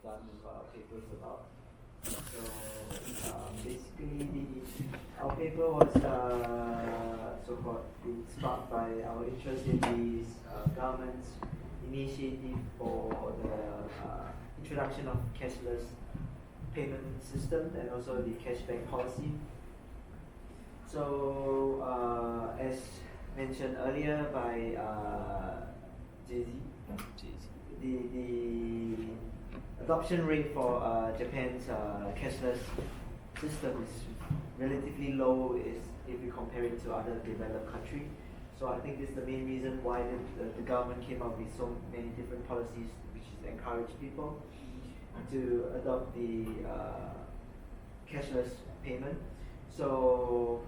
done papers about. So basically, our paper was so-called sparked by our interest in the government's initiative for the introduction of cashless payment system and also the cashback policy. So as mentioned earlier by JZ, the adoption rate for Japan's cashless system is relatively low if you compare it to other developed countries. So I think this is the main reason why the government came up with so many different policies which is encourage people to adopt the cashless payment. So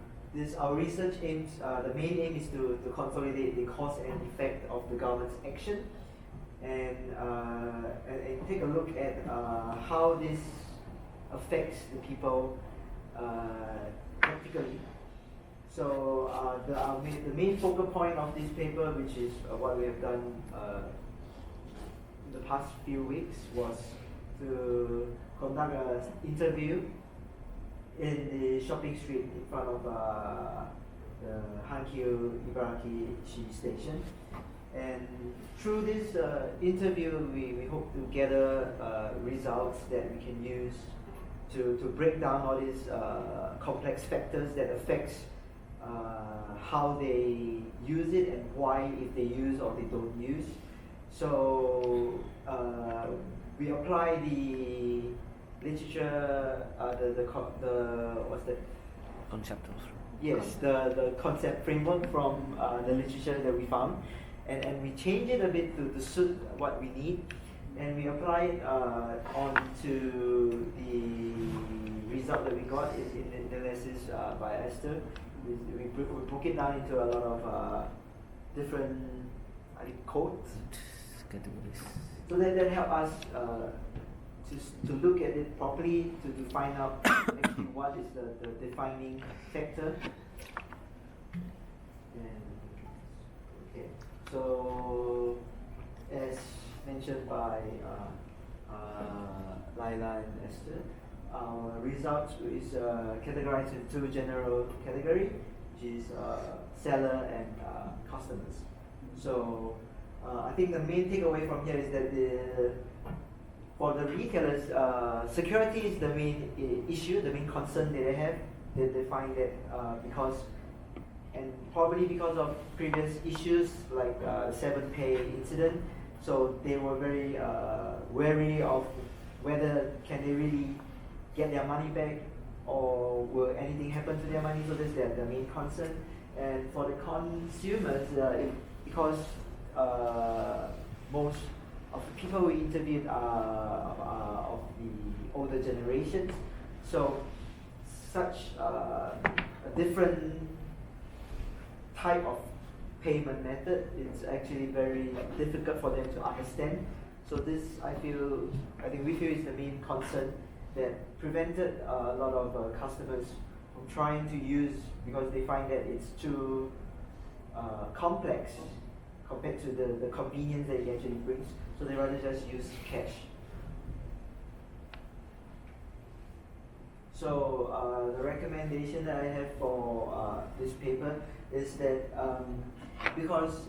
our research aims, the main aim is to consolidate the cause and effect of the government's action and take a look at how this affects the people practically. So the main focal point of this paper, which is what we have done in the past few weeks, was to conduct an interview in the shopping street in front of the Hankyu Ibaraki station. And through this interview, we hope to gather results that we can use to break down all these complex factors that affects how they use it and why, if they use or they don't use. So we apply the literature, what's that? Conceptual. Yes, the concept framework from the literature that we found, and we change it a bit to suit what we need, and we apply it onto the result that we got in the analysis by Esther. We broke it down into a lot of different, I think, codes. So that help us to look at it properly, to find out actually what is the defining factor. And okay, so as mentioned by Laila and Esther, our results is categorized in two general categories, which is seller and customers. So I think the main takeaway from here is that for the retailers, security is the main issue, the main concern that they have. They find that because, and probably because of previous issues like the 7Pay incident, so they were very wary of whether can they really get their money back or will anything happen to their money. So that's their main concern. And for the consumers, because most of the people we interviewed are of the older generations, so such a different type of payment method, it's actually very difficult for them to understand. So this, I think we feel is the main concern that prevented a lot of customers from trying to use, because they find that it's too complex compared to the convenience that it actually brings. So they rather just use cash. So the recommendation that I have for this paper is that because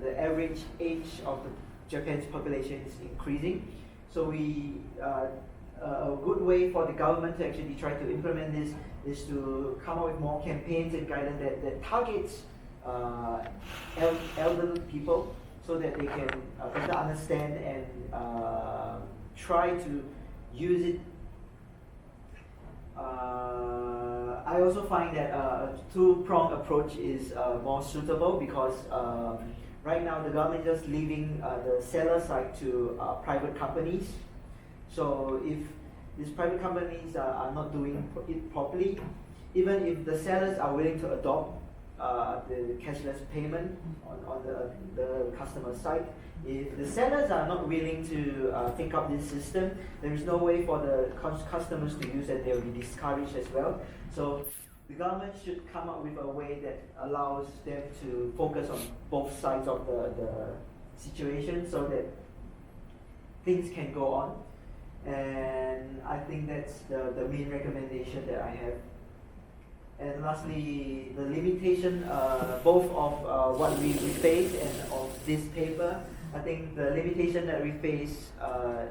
the average age of Japan's population is increasing, so a good way for the government to actually try to implement this is to come up with more campaigns and guidance that targets elderly people, so that they can better understand and try to use it. I also find that a two-pronged approach is more suitable, because right now the government is just leaving the seller side to private companies. So if these private companies are not doing it properly, even if the sellers are willing to adopt the cashless payment on the customer side, if the sellers are not willing to take up this system, there is no way for the customers to use it. They will be discouraged as well. So the government should come up with a way that allows them to focus on both sides of the situation, so that things can go on. And I think that's the main recommendation that I have. And lastly, the limitation, both of what we face and of this paper. I think the limitation that we face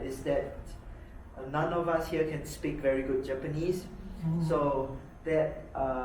is that none of us here can speak very good Japanese. So that